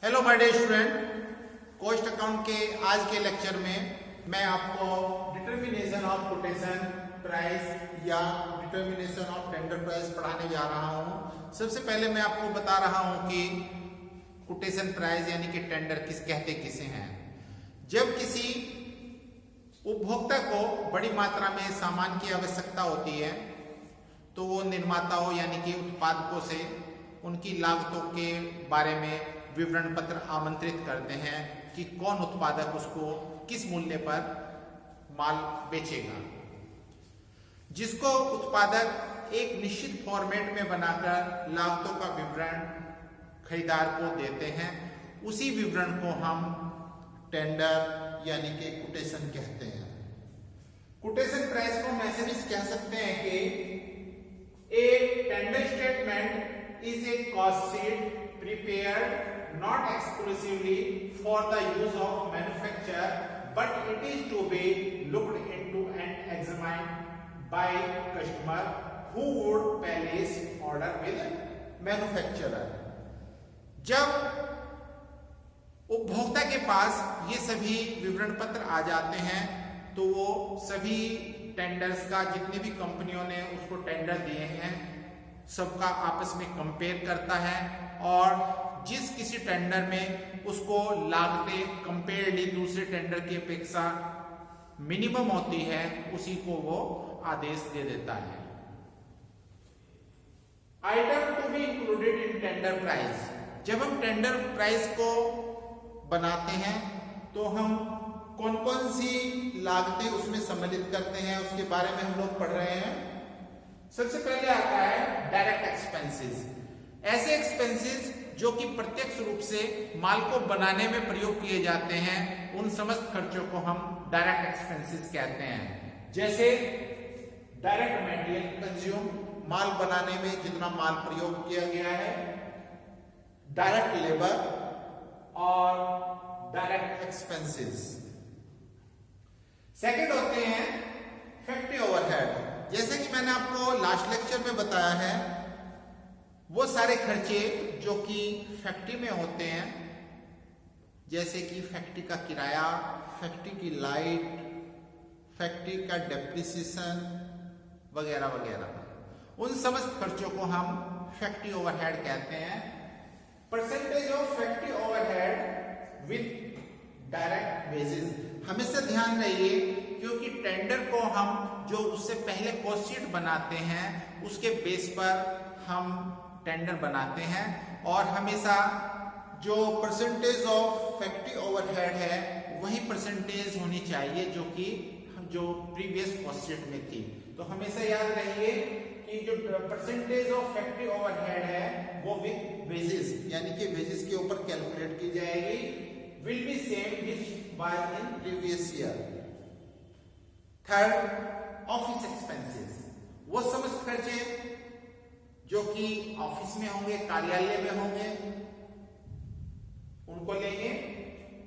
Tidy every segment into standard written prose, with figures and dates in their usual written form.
Hello my dear student, cost account के आज के लेक्चर में मैं आपको डिटर्मिनेशन ऑफ कोटेशन प्राइस या डिटर्मिनेशन ऑफ टेंडर प्राइस पढ़ाने जा रहा हूं। सबसे पहले मैं आपको बता रहा हूं कि कोटेशन प्राइस यानी कि टेंडर कहते किसे हैं। जब किसी उपभोक्ता को बड़ी मात्रा में सामान की आवश्यकता होती है तो वो निर्माताओं यानी कि उत्पादकों से उनकी लागतों के बारे में विवरण पत्र आमंत्रित करते हैं कि कौन उत्पादक उसको किस मूल्य पर माल बेचेगा, जिसको उत्पादक एक निश्चित फॉर्मेट में बनाकर लागतों का विवरण खरीदार को देते हैं। उसी विवरण को हम टेंडर यानी कि कोटेशन कहते हैं। कोटेशन प्राइस को हम ऐसे भी कह सकते हैं कि a tender statement is a cost sheet prepared not exclusively for the use of manufacturer but it is to be looked into and examined by customer who would place order with manufacturer। जब उपभोक्ता के पास ये सभी विवरण पत्र आ जाते हैं तो वो सभी टेंडर्स का जितने भी कंपनियों ने उसको टेंडर दिए हैं सबका आपस में कंपेयर करता है और जिस किसी टेंडर में उसको लागतें कंपेयरली दूसरे टेंडर की अपेक्षा मिनिमम होती है उसी को वो आदेश दे देता है। Item to be included in tender price. जब हम टेंडर प्राइस को बनाते हैं तो हम कौन कौन सी लागतें उसमें सम्मिलित करते हैं उसके बारे में हम लोग पढ़ रहे हैं। सबसे पहले आता है डायरेक्ट एक्सपेंसेस। ऐसे एक्सपेंसेस जो कि प्रत्यक्ष रूप से माल को बनाने में प्रयोग किए जाते हैं उन समस्त खर्चों को हम डायरेक्ट एक्सपेंसेस कहते हैं। जैसे डायरेक्ट मटेरियल कंज्यूम, माल बनाने में जितना माल प्रयोग किया गया है, डायरेक्ट लेबर और डायरेक्ट एक्सपेंसेस। सेकंड होते हैं फैक्ट्री ओवरहेड। जैसे कि मैंने आपको लास्ट लेक्चर में बताया है वो सारे खर्चे जो कि फैक्ट्री में होते हैं, जैसे कि फैक्ट्री का किराया, फैक्ट्री की लाइट, फैक्ट्री का डेप्रिसिएशन वगैरह वगैरह, उन समस्त खर्चों को हम फैक्ट्री ओवरहेड कहते हैं। Percentage of factory overhead with direct wages. हमेशा ध्यान रहिए क्योंकि टेंडर को हम जो उससे पहले कॉस्ट शीट बनाते हैं उसके बेस पर हम टेंडर बनाते हैं और हमेशा जो परसेंटेज ऑफ फैक्ट्री ओवरहेड है वही परसेंटेज होनी चाहिए जो प्रीवियस कॉस्ट शीट में थी। तो हमेशा याद रहिए कि जो परसेंटेज ऑफ फैक्ट्री ओवरहेड है वो विद वेजेस यानी कि वेजेस के ऊपर कैलकुलेट की जाएगी। Will be same which was in previous year. Third office expenses. वो समस्त खर्चे जो कि ऑफिस में होंगे, कार्यालय में होंगे, उनको लेंगे।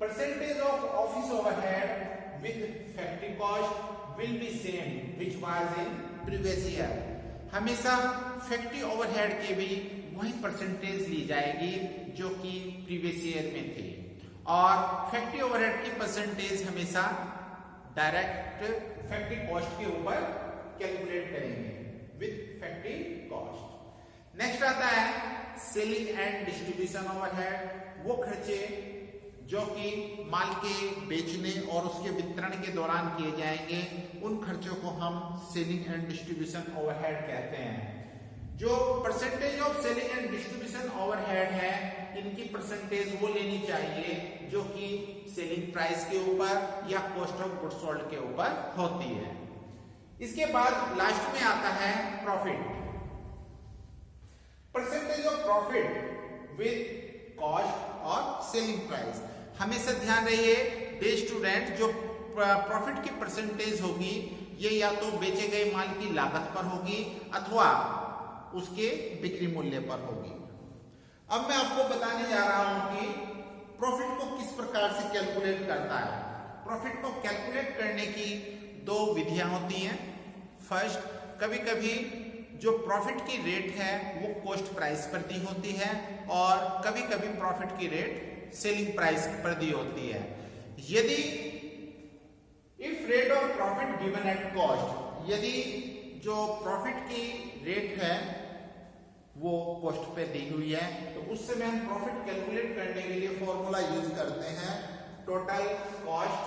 Percentage of office overhead with factory cost will be same which was in previous year. हमेशा फैक्ट्री ओवरहेड के भी वही परसेंटेज ली जाएगी जो कि प्रीवियस ईयर में थी और फैक्ट्री ओवरहेड की परसेंटेज हमेशा डायरेक्ट फैक्ट्री कॉस्ट के ऊपर कैलकुलेट करेंगे विद फैक्ट्री कॉस्ट। नेक्स्ट आता है सेलिंग एंड डिस्ट्रीब्यूशन ओवरहेड। वो खर्चे जो कि माल के बेचने और उसके वितरण के दौरान किए जाएंगे उन खर्चों को हम सेलिंग एंड डिस्ट्रीब्यूशन ओवरहेड कहते हैं। जो percentage of selling and distribution overhead है इनकी परसेंटेज वो लेनी चाहिए जो कि सेलिंग प्राइस के ऊपर या कॉस्ट ऑफ गुड्स सोल्ड के ऊपर होती है। इसके बाद लास्ट में आता है profit. Percentage of profit with cost और सेलिंग प्राइस। हमेशा ध्यान रहिए डे स्टूडेंट, जो प्रॉफिट की परसेंटेज होगी ये या तो बेचे गए माल की लागत पर होगी अथवा उसके बिक्री मूल्य पर होगी। अब मैं आपको बताने जा रहा हूं कि प्रॉफिट को किस प्रकार से कैलकुलेट करता है। प्रॉफिट को कैलकुलेट करने की दो विधियां होती हैं। फर्स्ट, कभी कभी जो प्रॉफिट की रेट है वो कॉस्ट प्राइस पर दी होती है और कभी कभी प्रॉफिट की रेट सेलिंग प्राइस पर दी होती है। यदि if rate of profit given at cost, यदि जो प्रॉफिट की रेट है वो कॉस्ट पे दी हुई है तो उस समय हम प्रॉफिट कैलकुलेट करने के लिए फॉर्मूला यूज करते हैं total cost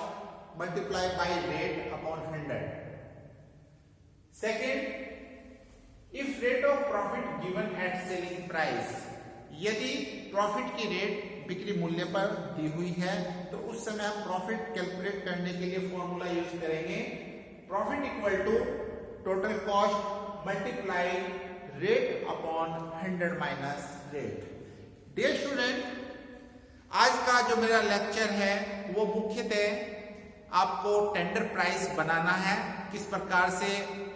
multiply by rate upon 100। Second, if rate of profit given at selling price, यदि प्रॉफिट की रेट बिक्री मूल्य पर दी हुई है तो उस समय हम प्रॉफिट कैलकुलेट करने के लिए फॉर्मूला यूज करेंगे profit equal to total cost multiply rate upon 100 minus rate. Dear student, आज का जो मेरा लेक्चर है वो मुख्यतः आपको टेंडर प्राइस बनाना है, किस प्रकार से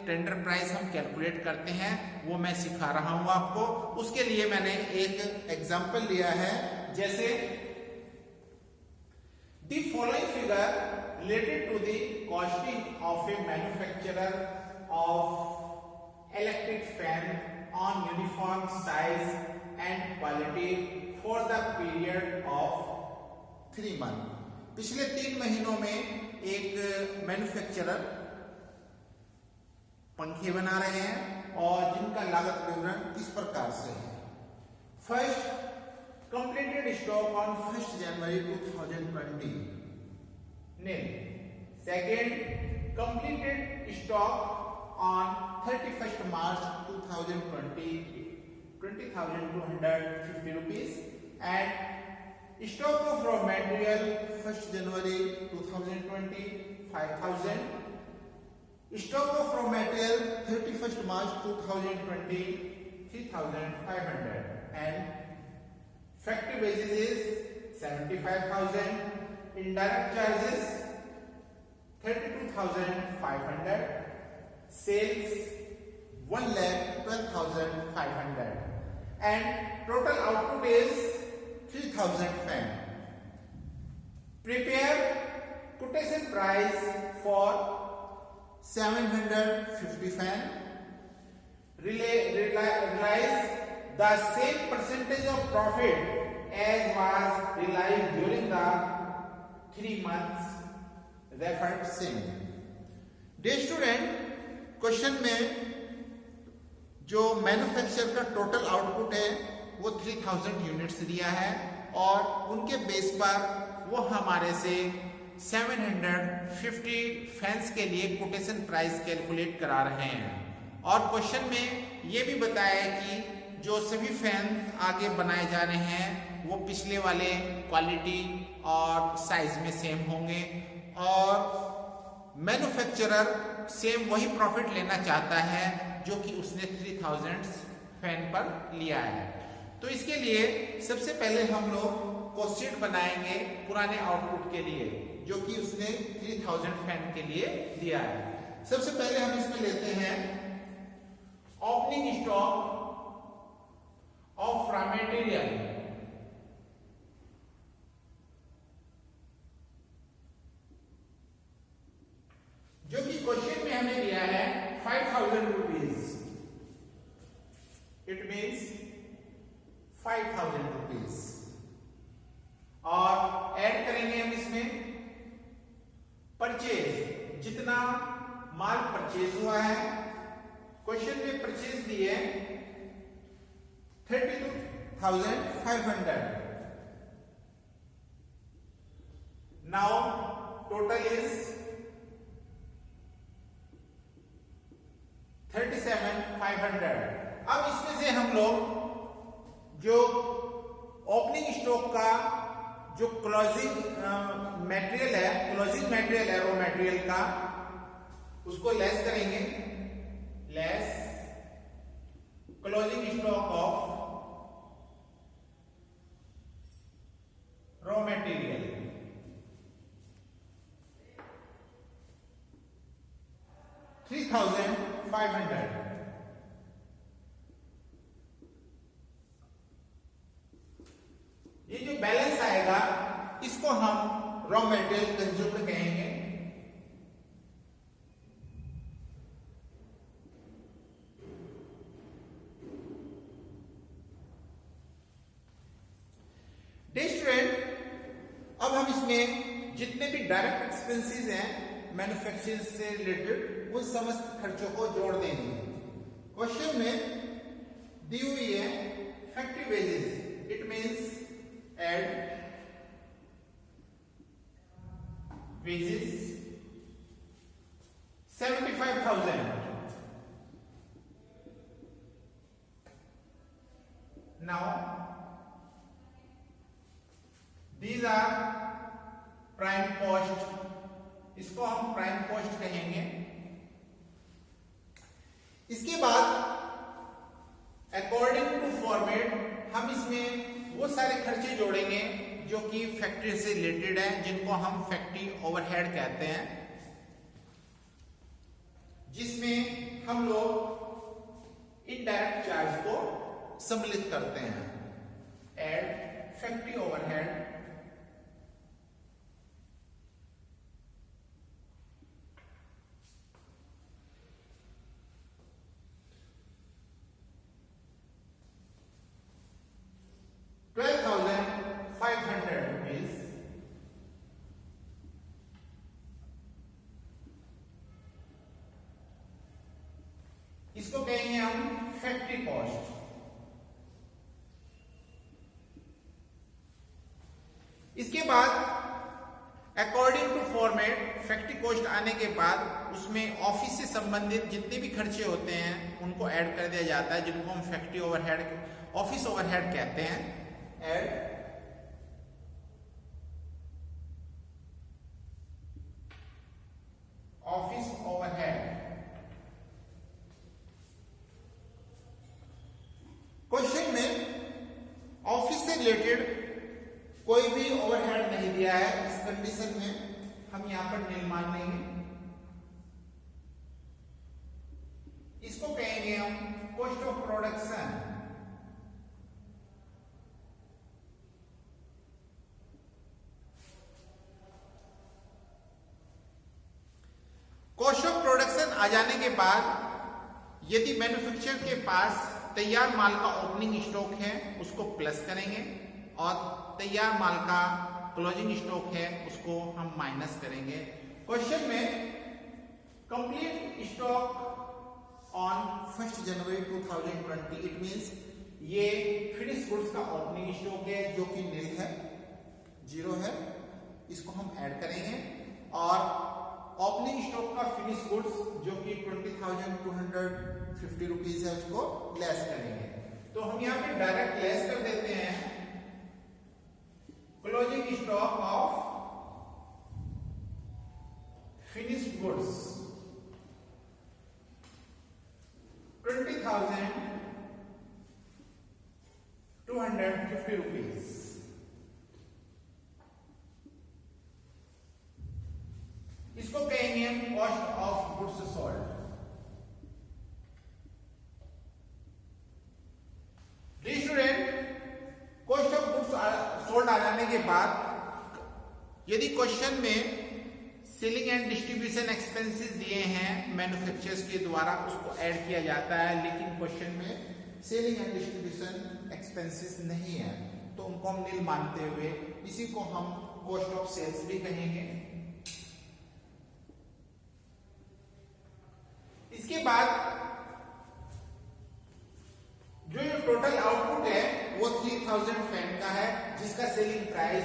टेंडर प्राइस हम कैलकुलेट करते हैं वो मैं सिखा रहा हूं आपको। उसके लिए मैंने एक एग्जांपल लिया है, जैसे the following figure related to the costing of a manufacturer of electric fan on uniform size and quality for the period of 3 month. पिछले 3 महीनों में एक मैन्युफैक्चरर पंखे बना रहे हैं और जिनका लागत विवरण इस प्रकार से है। First, completed stock on 1 January 2020 nil। Second, completed stock on 31st March 2020 20,250 rupees and stock of raw material 1st January 2020 5,000, stock of raw material 31st March 2020 3,500 and factory wages is 75,000, indirect charges 32,500, sales 1,12,500 and total output is 3,000 fan. Prepare quotation price for 750 fan. Realize the same percentage of profit as was realized during the 3 months referred same. Dear student, question में जो manufacture का total output है वो 3000 units दिया है और उनके base पर वो हमारे से 750 फैंस के लिए कोटेशन प्राइस कैलकुलेट करा रहे हैं। और क्वेश्चन में ये भी बताया है कि जो सभी फैन आगे बनाए जा रहे हैं वो पिछले वाले क्वालिटी और साइज में सेम होंगे और मैन्युफैक्चरर सेम वही प्रॉफिट लेना चाहता है जो कि उसने 3000 फैन पर लिया है। तो इसके लिए सबसे पहले हम लोग कॉस्ट बनाएंगे पुराने आउटपुट के लिए जो कि उसने 3000 फैन के लिए दिया है। सबसे पहले हम इसमें लेते हैं opening stock of raw material, जो कि क्वेश्चन में हमें दिया है 5,000 रुपीज। इट मीन्स 5,000 रुपीज और ऐड करेंगे हम इसमें परचेज, जितना माल परचेज हुआ है। क्वेश्चन में परचेज दिए 32,500। Now total is 37,500। अब इसमें से हम लोग जो ओपनिंग स्टॉक का जो क्लोजिंग मटेरियल है रॉ मटेरियल का, उसको लेस करेंगे। Less closing stock of raw material, $3,500। ये जो बैलेंस आएगा इसको हम रॉ मटेरियल कंज्यूम्ड कहेंगे। हम इसमें जितने भी डायरेक्ट एक्सपेंसेस हैं मैन्युफैक्चरिंग से रिलेटेड उन समस्त खर्चों को जोड़ देंगे। क्वेश्चन में दी हुई है factory wages, it means add wages 75,000। Now these are prime cost, इसको हम प्राइम कॉस्ट कहेंगे। इसके बाद अकॉर्डिंग टू फॉर्मेट हम इसमें वो सारे खर्चे जोड़ेंगे जो कि फैक्ट्री से रिलेटेड है, जिनको हम फैक्ट्री ओवरहेड कहते हैं, जिसमें हम लोग इनडायरेक्ट चार्ज को सम्मिलित करते हैं। Add factory overhead ₹12,500। इसको कहेंगे हम फैक्ट्री कॉस्ट। इसके बाद according to format factory cost आने के बाद उसमें ऑफिस से संबंधित जितने भी खर्चे होते हैं उनको ऐड कर दिया जाता है, जिनको हम फैक्ट्री ओवरहेड, ऑफिस ओवरहेड कहते हैं। Add office overhead. क्वेश्चन में ऑफिस से रिलेटेड कोई भी ओवरहेड नहीं दिया है, इस कंडीशन में हम यहां पर नील मान लेंगे। इसको कहेंगे हम cost of production. Cost of production आ जाने के बाद यदि मैन्युफैक्चरर के पास तैयार माल का ओपनिंग स्टॉक है उसको प्लस करेंगे और तैयार माल का क्लोजिंग स्टॉक है उसको हम माइनस करेंगे। क्वेश्चन में complete stock on 1 January 2020, it means ये फिनिश गुड्स का ओपनिंग स्टॉक है जो कि नील है, 0 है, इसको हम ऐड करेंगे और ओपनिंग स्टॉक का फिनिश गुड्स जो कि 20,250 रुपीज है उसको लेस करेंगे। तो हम यहाँ पे डायरेक्ट लेस कर देते हैं closing stock of finished goods 20,250 rupees. इसको कहेंगे हम cost of goods sold. Cost of goods sold आ जाने के बाद यदि क्वेश्चन में सेलिंग एंड डिस्ट्रीब्यूशन एक्सपेंसेस दिए हैं मैन्युफैक्चरर्स के द्वारा उसको ऐड किया जाता है, लेकिन क्वेश्चन में सेलिंग एंड डिस्ट्रीब्यूशन एक्सपेंसेस नहीं है तो उनको हम नील मानते हुए इसी को हम कॉस्ट ऑफ सेल्स भी कहेंगे। इसके बाद जो ये टोटल आउटपुट है वो 3000 फैन का है, जिसका सेलिंग प्राइस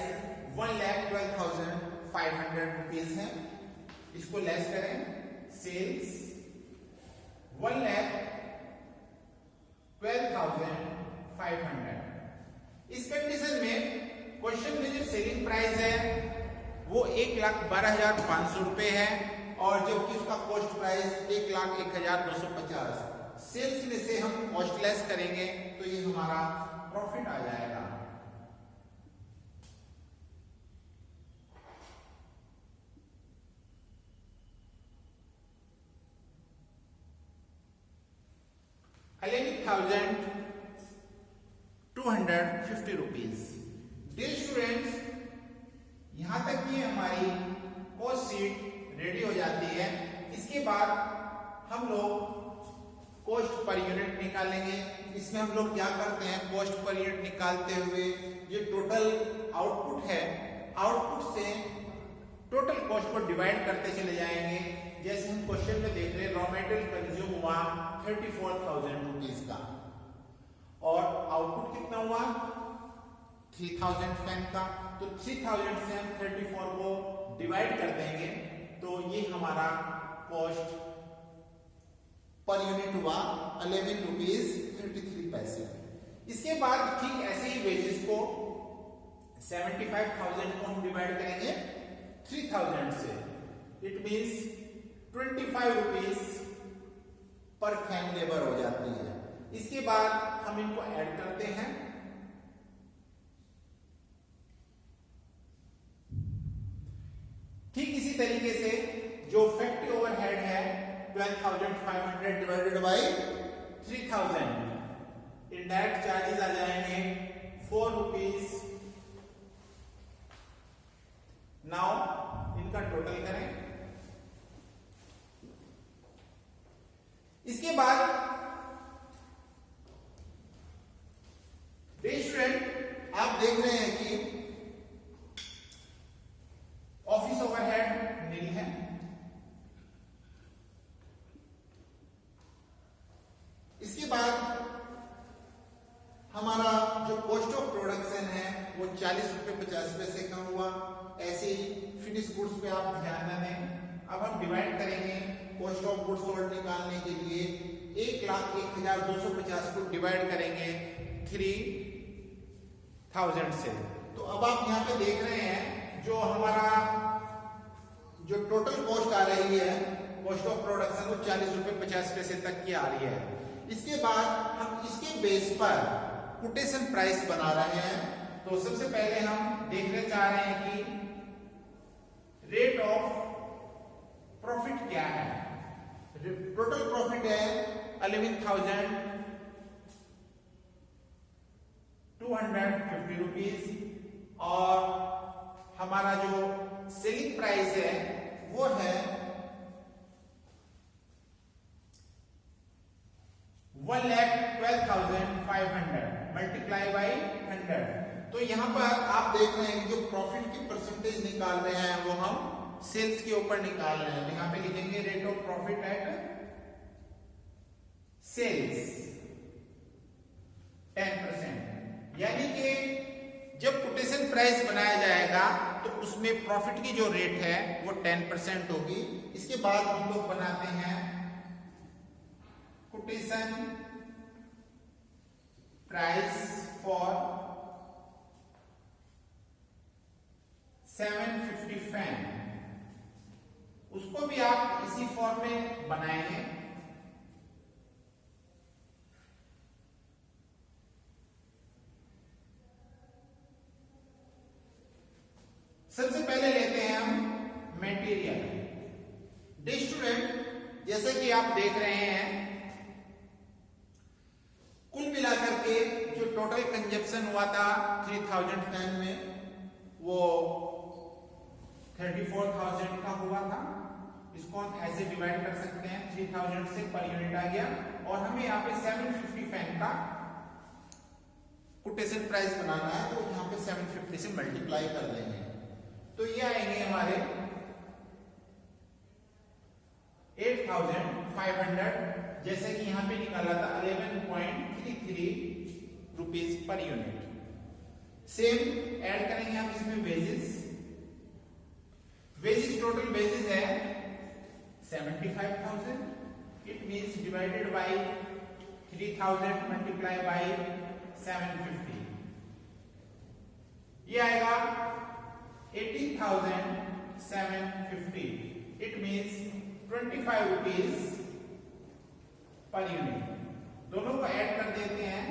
1,12,500 रुपीज है। इसको लेस करें, सेल्स 1,12,500। इस कंडीशन में क्वेश्चन में जो सेलिंग प्राइस है वो 1,12,500 रुपए है और जबकि उसका कॉस्ट प्राइस 1,01,250। सेल्स में से हम कॉस्ट लेस करेंगे तो ये हमारा प्रॉफिट आ जाएगा। ₹11,250 रुपीज। डियर स्टूडेंट्स, यहां तक की हमारी कॉस्ट शीट रेडी हो जाती है। इसके बाद हम लोग कॉस्ट पर यूनिट निकालेंगे। इसमें हम लोग क्या करते हैं, कॉस्ट पर यूनिट निकालते हुए ये टोटल आउटपुट है आउटपुट से टोटल कॉस्ट को डिवाइड करते चले जाएंगे। जैसे हम क्वेश्चन में देख रहे हैं, रॉ मटेरियल कंज्यूम हुआ 34,000 रुपीज का और आउटपुट कितना हुआ 3,000 फैन का। तो 3,000 से हम 34 को डिवाइड कर देंगे तो ये हमारा कॉस्ट पर यूनिट हुआ 11 रुपीज 33 पैसे। इसके बाद ठीक ऐसे ही वेजेस को 75,000 को हम डिवाइड करेंगे 3,000 से। It means 25 rupees per fan labour हो जाती है। इसके बाद हम इनको ऐड करते हैं। ठीक इसी तरीके से जो फैक्ट्री ओवरहेड है 12,500 डिवाइडेड बाय 3,000, इनडायरेक्ट चार्जेस आ जाएंगे 4 रुपीज। नाउ इनका टोटल करें। इसके बाद स्टूडेंट आप देख रहे हैं कि ऑफिस ओवरहेड नील है, इसके बाद हमारा जो कॉस्ट ऑफ प्रोडक्शन है वो 40 रुपए 50 पैसे का हुआ। ऐसे ही फिनिश गुड्स पे आप ध्यान न दें। अब हम डिवाइड करेंगे कॉस्ट ऑफ गुड्स सोल्ड निकालने के लिए 1,01,250 को डिवाइड करेंगे 3,000 से। तो अब आप यहाँ पे देख रहे हैं जो हमारा जो टोटल कॉस्ट आ रही है कॉस्ट ऑफ प्रोडक्शन वो 40 रुपए 50 पैसे तक की आ रही है। इसके बाद हम इसके बेस पर कोटेशन प्राइस बना रहे हैं। तो सबसे पहले हम देखने चाह रहे हैं कि रेट ऑफ प्रॉफिट क्या है। टोटल प्रॉफिट है 11,250 रुपीज और हमारा जो सेलिंग प्राइस है वो है 1,12,500 मल्टीप्लाई बाई 100। तो यहां पर आप देख रहे हैं जो प्रॉफिट की परसेंटेज निकाल रहे हैं वो हम सेल्स के ऊपर निकाल रहे हैं। यहां पे लिखेंगे rate of profit at sales 10%। यानी कि जब कोटेशन प्राइस बनाया जाएगा तो उसमें प्रॉफिट की जो रेट है वो 10% होगी। इसके बाद हम लोग बनाते हैं कोटेशन प्राइस फॉर 750 फैन। उसको भी आप इसी फॉर्म में बनाएंगे। सबसे पहले लेते हैं हम मटेरियल। स्टूडेंट जैसे कि आप देख रहे हैं कुल मिलाकर के जो टोटल कंजप्शन हुआ था 3,000 फैन में वो 34,000 का हुआ था। इसको हम ऐसे डिवाइड कर सकते हैं 3,000 से पर यूनिट आ गया और हमें यहाँ पे 750 फैन का कोटेशन प्राइस बनाना है। तो यहाँ पे 750 से मल्टीप्लाई कर देंगे तो ये आएंगे हमारे 8,500 जैसे कि यहां पे निकाला था 11.33 rupees per unit. Same add करेंगे हम इसमें वेजेस। टोटल वेजेस है 75,000। It means divided by 3,000 multiply by 750 ये आएगा 18,750। It means 25 rupees per unit. दोनों को ऐड कर देते हैं।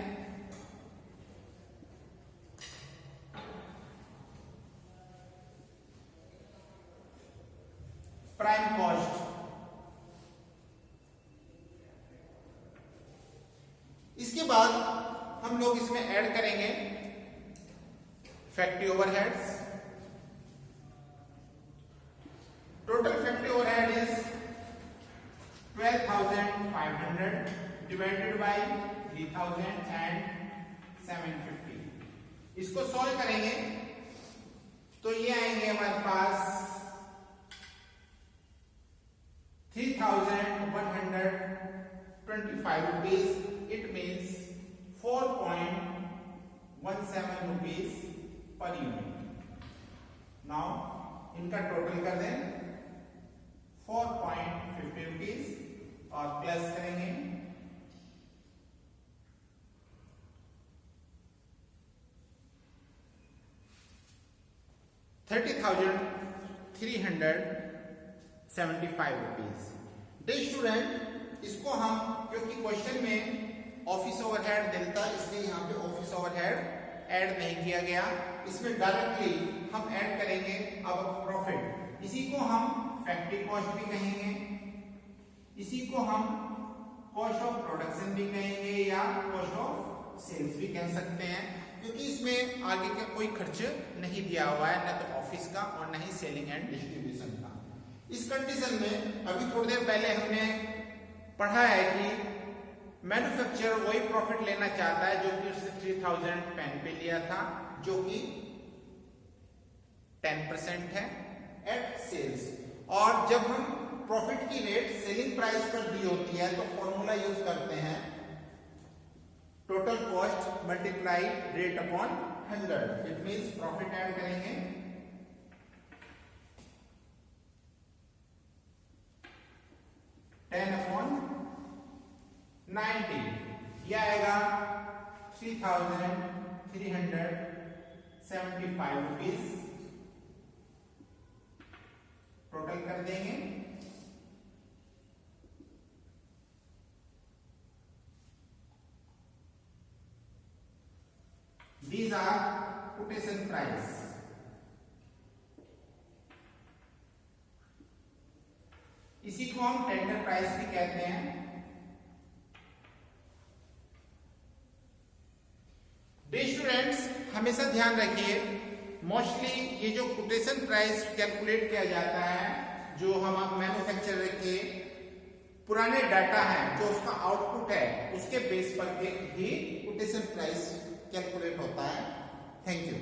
प्राइम कॉस्ट इसके बाद हम लोग इसमें ऐड करेंगे factory overheads. Total factory overhead is 12,500 divided by 3,000 and 750। इसको सॉल्व करेंगे तो ये 75 rupees, it means 4.17 rupees per unit. Now इनका टोटल कर दें 4.50 rupees और प्लस करेंगे 30,375 rupees. डे स्टूडेंट, इसको हम क्योंकि क्वेश्चन में ऑफिस ओवरहेड देता इसलिए यहाँ पे ऑफिस ओवरहेड ऐड नहीं किया गया, इसमें डायरेक्टली हम ऐड करेंगे अब प्रॉफिट। इसी को हम फैक्ट्री कॉस्ट भी कहेंगे, इसी को हम कॉस्ट ऑफ प्रोडक्शन भी कहेंगे या कॉस्ट ऑफ सेल्स भी कह सकते हैं, क्योंकि इसमें आगे का कोई खर्च नहीं दिया हुआ है, न तो ऑफिस का और न ही सेलिंग एंड डिस्ट्रीब्यूशन का। इस कंडीशन में अभी थोड़ी देर पहले हमने पढ़ा है कि मैन्युफैक्चरर वही प्रॉफिट लेना चाहता है जो कि उसने 3000 पेन पे लिया था, जो कि 10% है एट सेल्स। और जब हम प्रॉफिट की रेट सेलिंग प्राइस पर दी होती है तो फॉर्मूला यूज करते हैं total cost multiply rate upon 100। It means profit add करेंगे 10/90, यह आएगा 3,375 रुपीज। टोटल कर देंगे These are quotation price. इसी को हम टेंडर प्राइस भी कहते हैं। डे स्टूडेंट्स, हमेशा ध्यान रखिए, मोस्टली ये जो कोटेशन प्राइस कैलकुलेट किया जाता है, जो हम मैन्युफैक्चरर के पुराने डाटा है, जो उसका आउटपुट है, उसके बेस पर ही कोटेशन प्राइस कैलकुलेट होता है। Thank you.